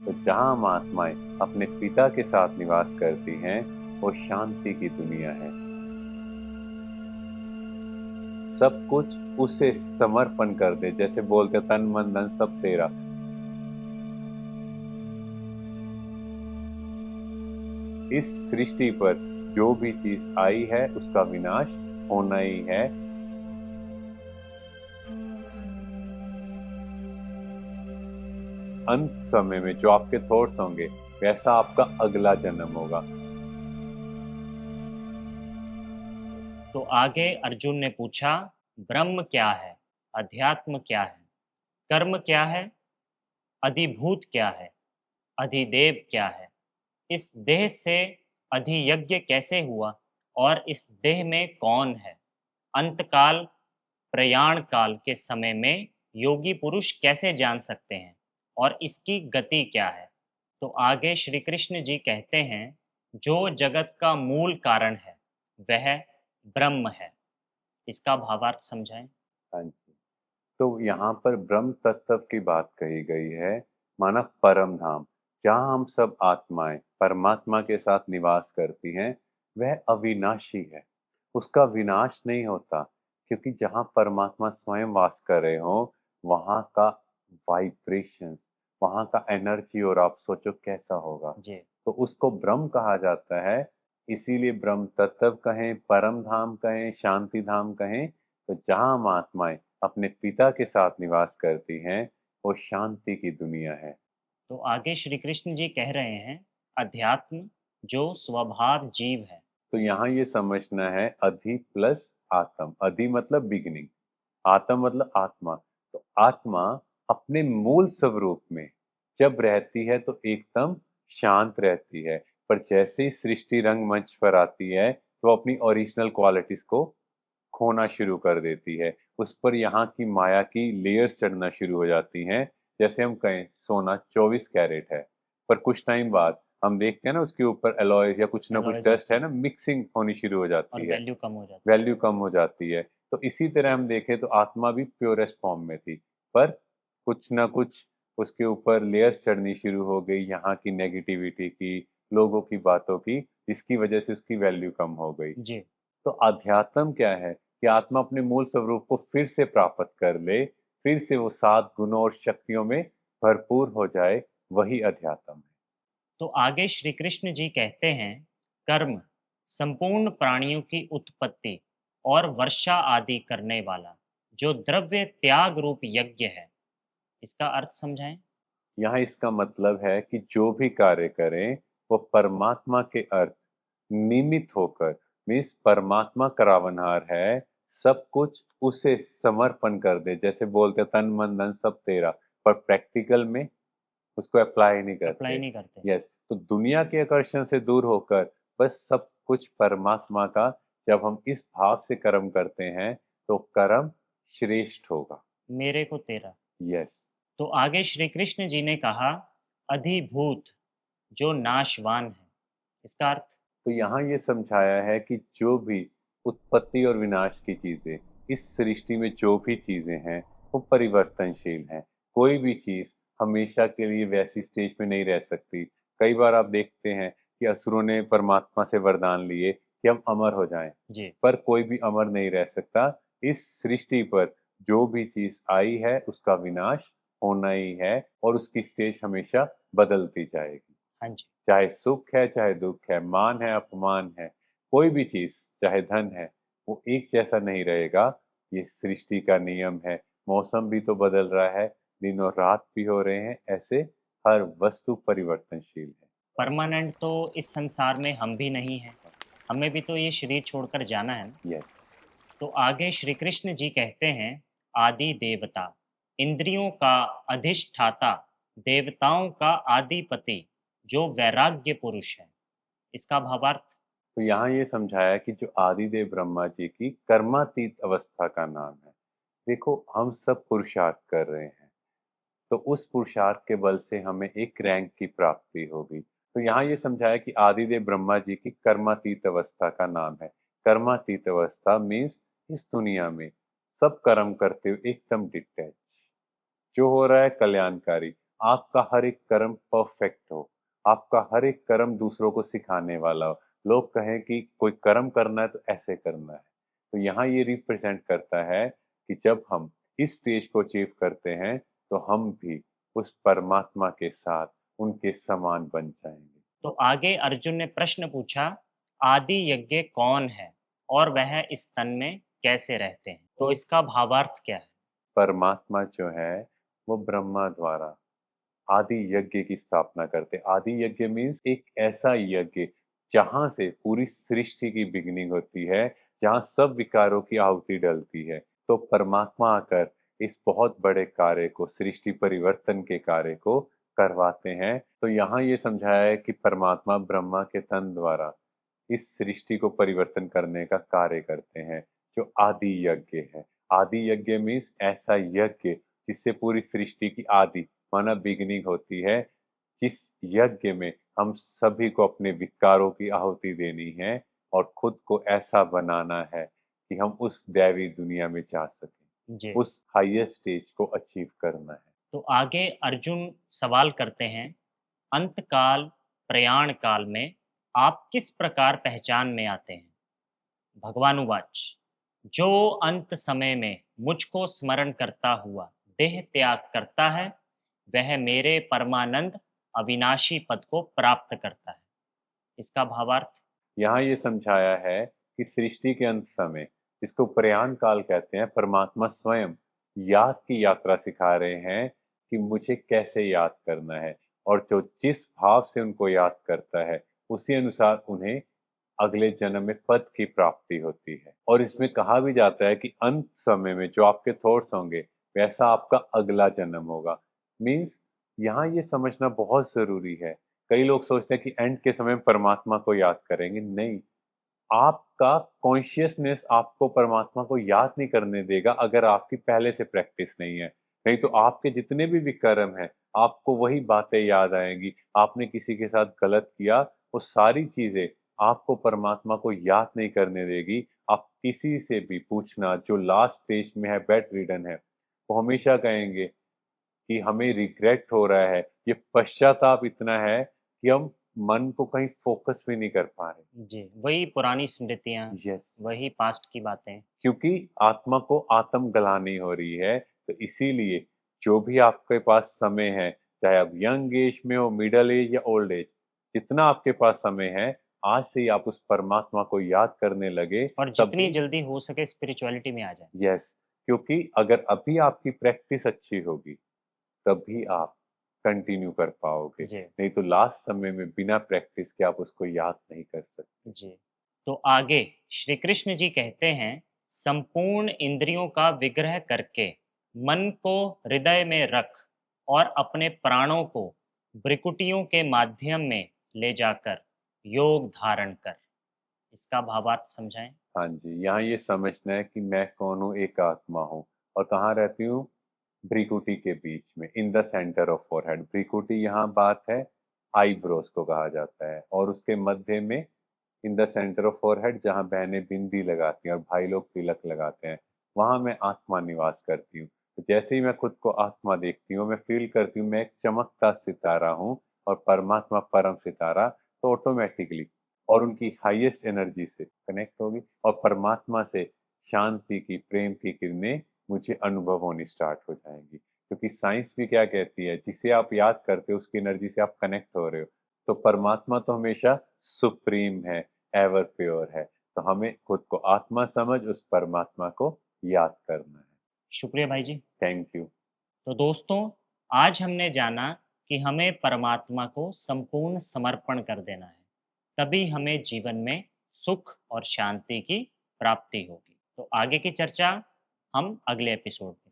तो जहां हम आत्माएं अपने पिता के साथ निवास करती हैं, वो शांति की दुनिया है। सब कुछ उसे समर्पण कर दे, जैसे बोलते तन मन धन सब तेरा। इस सृष्टि पर जो भी चीज आई है उसका विनाश होना ही है। अंत समय में जो आपके थॉट्स होंगे, वैसा आपका अगला जन्म होगा। तो आगे अर्जुन ने पूछा, ब्रह्म क्या है? अध्यात्म क्या है? कर्म क्या है? अधिभूत क्या है? अधिदेव क्या है? इस देह से अधियज्ञ कैसे हुआ? और इस देह में कौन है? अंतकाल प्रयाण काल के समय में योगी पुरुष कैसे जान सकते हैं? और इसकी गति क्या है? तो आगे श्री कृष्ण जी कहते हैं, जो जगत का मूल कारण है वह ब्रह्म है। इसका भावार्थ समझाएं। हाँ जी। तो यहाँ पर ब्रह्म तत्व की बात कही गई है, माना परम धाम, जहाँ हम सब आत्माएं परमात्मा के साथ निवास करती हैं। वह अविनाशी है, उसका विनाश नहीं होता, क्योंकि जहाँ परमात्मा स्वयं वास कर रहे हो, वहाँ का वाइब्रेशंस, वहाँ का एनर्जी, और आप सोचो कैसा होगा। जी। तो उसको ब्रह्म कहा जाता है। इसीलिए ब्रह्म तत्व कहें, परम धाम कहें, शांति धाम कहें। तो जहाँ हम आत्माएं अपने पिता के साथ निवास करती हैं, वो शांति की दुनिया है। तो आगे श्री कृष्ण जी कह रहे हैं, अध्यात्म जो स्वभाव जीव है। तो यहाँ ये समझना है, अधि प्लस आत्म। अधि मतलब बिगिनिंग, आत्म मतलब आत्मा। तो आत्मा अपने मूल स्वरूप में जब रहती है तो एकदम शांत रहती है। पर जैसे ही सृष्टि रंगमंच पर आती है, तो अपनी ओरिजिनल क्वालिटीज को खोना शुरू कर देती है। उस पर यहाँ की माया की लेयर्स चढ़ना शुरू हो जाती हैं। जैसे हम कहें सोना 24 कैरेट है, पर कुछ टाइम बाद हम देखते हैं ना, उसके ऊपर एलॉयज या कुछ ना कुछ एलॉयज डस्ट आते है हैं ना, मिक्सिंग होनी शुरू हो और जाती है। वैल्यू कम हो जाती है। वैल्यू कम हो जाती है। तो इसी तरह हम देखें तो आत्मा भी प्योरेस्ट फॉर्म में थी, पर कुछ ना कुछ उसके ऊपर लेयर्स चढ़नी शुरू हो गई, यहाँ की नेगेटिविटी की, लोगों की बातों की, जिसकी वजह से उसकी वैल्यू कम हो गई। जी। तो अध्यात्म क्या है कि आत्मा अपने मूल स्वरूप को फिर से प्राप्त कर ले, फिर से वो 7 गुणों और शक्तियों में भरपूर हो जाए। वही अध्यात्म है। तो आगे श्री कृष्ण जी कहते हैं, कर्म संपूर्ण प्राणियों की उत्पत्ति और वर्षा आदि करने वाला जो द्रव्य त्याग रूप यज्ञ है। इसका अर्थ समझाएं। यहाँ इसका मतलब है कि जो भी कार्य करें, वो परमात्मा के अर्थ निमित्त होकर, मीन्स परमात्मा करावनहार है, सब कुछ उसे समर्पण कर दे। जैसे बोलते तन मन धन सब तेरा, पर प्रैक्टिकल में उसको अप्लाई नहीं अप्लाई करते। नहीं करते। यस, तो दुनिया के आकर्षण से दूर होकर बस सब कुछ परमात्मा का, जब हम इस भाव से कर्म करते हैं, तो कर्म श्रेष्ठ होगा। मेरे को तेरा। यस। तो आगे श्री कृष्ण जी ने कहा, अधिभूत जो नाशवान है। इसका अर्थ। तो यहाँ ये समझाया है कि जो भी उत्पत्ति और विनाश की चीजें, इस सृष्टि में जो भी चीजें हैं, वो परिवर्तनशील हैं। कोई भी चीज हमेशा के लिए वैसी स्टेज में नहीं रह सकती। कई बार आप देखते हैं कि असुरों ने परमात्मा से वरदान लिए कि हम अमर हो जाएं, जी। पर कोई भी अमर नहीं रह सकता। इस सृष्टि पर जो भी चीज आई है, उसका विनाश होना ही है, और उसकी स्टेज हमेशा बदलती जाएगी। हाँ जी। चाहे सुख है, चाहे दुख है, मान है, अपमान है, कोई भी चीज, चाहे धन है, वो एक जैसा नहीं रहेगा। ये सृष्टि का नियम है। मौसम भी तो बदल रहा है, दिन और रात भी हो रहे हैं, ऐसे हर वस्तु परिवर्तनशील है। परमानेंट तो इस संसार में हम भी नहीं हैं। हमें भी तो ये शरीर छोड़कर जाना है ना। यस। तो आगे श्री कृष्ण जी कहते हैं, आदि देवता इंद्रियों का अधिष्ठाता देवताओं का आदिपति जो वैराग्य पुरुष है। इसका भावार्थ। तो यहाँ ये समझाया कि जो आदिदेव ब्रह्मा जी की कर्मातीत अवस्था का नाम है। देखो, हम सब पुरुषार्थ कर रहे हैं, तो उस पुरुषार्थ के बल से हमें एक रैंक की प्राप्ति होगी। तो यहाँ ये समझाया कि आदिदेव ब्रह्मा जी की कर्मातीत अवस्था का नाम है। कर्मातीत अवस्था मीन्स इस दुनिया में सब कर्म करते हुए एकदम डिटैच, जो हो रहा है कल्याणकारी। आपका हर एक कर्म परफेक्ट हो, आपका हर एक कर्म दूसरों को सिखाने वाला हो। लोग कहें कि कोई कर्म करना है तो ऐसे करना है। तो यहाँ ये रिप्रेजेंट करता है कि जब हम इस स्टेज को अचीव करते हैं तो हम भी उस परमात्मा के साथ उनके समान बन जाएंगे। तो आगे अर्जुन ने प्रश्न पूछा, आदि यज्ञ कौन है और वह इस तन में कैसे रहते हैं? तो इसका भावार्थ क्या है? परमात्मा जो है वो ब्रह्मा द्वारा आदि यज्ञ की स्थापना करते। आदि यज्ञ मीन्स एक ऐसा यज्ञ जहां से पूरी सृष्टि की बिगिनिंग होती है, जहां सब विकारों की आहुति डलती है। तो परमात्मा आकर इस बहुत बड़े कार्य को, सृष्टि परिवर्तन के कार्य को करवाते हैं। तो यहाँ ये समझाया है कि परमात्मा ब्रह्मा के तन द्वारा इस सृष्टि को परिवर्तन करने का कार्य करते हैं, जो आदि यज्ञ है। आदि यज्ञ मीन्स ऐसा यज्ञ जिससे पूरी सृष्टि की आदि माना बिगिनिंग होती है, जिस यज्ञ में हम सभी को अपने विकारों की आहुति देनी है और खुद को ऐसा बनाना है कि हम उस दैवी दुनिया में जा सकें, जी। उस हाईएस्ट स्टेज को अचीव करना है। तो आगे अर्जुन सवाल करते हैं, अंत काल प्रयाण काल में आप किस प्रकार पहचान में आते हैं? भगवानुवाच, जो अंत समय में मुझको स्मरण करता हुआ देह त्याग करता है, वह मेरे परमानंद अविनाशी पद को प्राप्त करता है। इसका भावार्थ? यहाँ ये समझाया है कि सृष्टि के अंत समय, जिसको प्रयाण काल कहते हैं, परमात्मा स्वयं याद की यात्रा सिखा रहे हैं कि मुझे कैसे याद करना है, और जो जिस भाव से उनको याद करता है उसी अनुसार उन्हें अगले जन्म में पद की प्राप्ति होती है। और इसमें कहा भी जाता है कि अंत समय में जो आपके थॉट्स होंगे वैसा आपका अगला जन्म होगा। मीन्स यहाँ ये समझना बहुत जरूरी है। कई लोग सोचते हैं कि एंड के समय में परमात्मा को याद करेंगे, नहीं। आपका कॉन्शियसनेस आपको परमात्मा को याद नहीं करने देगा अगर आपकी पहले से प्रैक्टिस नहीं है। नहीं तो आपके जितने भी विकर्म हैं, आपको वही बातें याद आएंगी। आपने किसी के साथ गलत किया, वो सारी चीजें आपको परमात्मा को याद नहीं करने देगी। आप किसी से भी पूछना जो लास्ट स्टेज में है, बेड रिडन है, वो हमेशा कहेंगे कि हमें रिग्रेट हो रहा है, ये पश्चाताप इतना है कि हम मन को कहीं फोकस भी नहीं कर पा रहे। जी, वही पुरानी स्मृतियाँ, यस, वही पास्ट की बातें। क्योंकि आत्मा को आत्म गलानी हो रही है। तो इसीलिए जो भी आपके पास समय है, चाहे आप यंग एज में हो, मिडल एज या ओल्ड एज, जितना आपके पास समय है, आज से ही आप उस परमात्मा को याद करने लगे। और जितनी तभी, जल्दी हो सके स्पिरिचुअलिटी में आ जाए। यस, क्योंकि अगर अभी आपकी प्रैक्टिस अच्छी होगी तभी आप कंटिन्यू कर पाओगे। जी, नहीं तो लास्ट समय में बिना प्रैक्टिस के आप उसको याद नहीं कर सकते। जी। तो आगे श्री कृष्ण जी कहते हैं, संपूर्ण इंद्रियों का विग्रह करके मन को हृदय में रख और अपने प्राणों को भ्रिकुटियों के माध्यम में ले जाकर योग धारण कर। इसका भावार्थ समझाएं। हाँ जी, यहाँ ये समझना है कि मैं कौन हूँ, एक आत्मा हूँ, और कहाँ रहती हूँ, भ्रिकुटी के बीच में, in the centre of forehead. भ्रिकुटी यहाँ बात है आईब्रोज को कहा जाता है, और उसके मध्य में in the centre of forehead, जहाँ बहनें बिंदी लगाती हैं और भाई लोग तिलक लगाते हैं, वहाँ मैं आत्मा निवास करती हूँ। तो जैसे ही मैं खुद को आत्मा देखती हूँ, मैं फील करती हूँ मैं एक चमकता सितारा हूँ और परमात्मा परम सितारा, तो ऑटोमेटिकली और उनकी हाईएस्ट एनर्जी से कनेक्ट होगी और परमात्मा से शांति की, प्रेम की किरणें मुझे अनुभव होनी स्टार्ट हो जाएंगी। क्योंकि साइंस भी क्या कहती है, जिसे आप याद करते हो उसकी एनर्जी से आप कनेक्ट हो रहे हो। तो परमात्मा तो हमेशा सुप्रीम है, एवर प्योर है। तो हमें खुद को आत्मा समझ उस परमात्मा को याद करना है। शुक्रिया भाई जी। Thank you. तो दोस्तों, आज हमने जाना कि हमें परमात्मा को संपूर्ण समर्पण कर देना है, तभी हमें जीवन में सुख और शांति की प्राप्ति होगी। तो आगे की चर्चा हम अगले एपिसोड में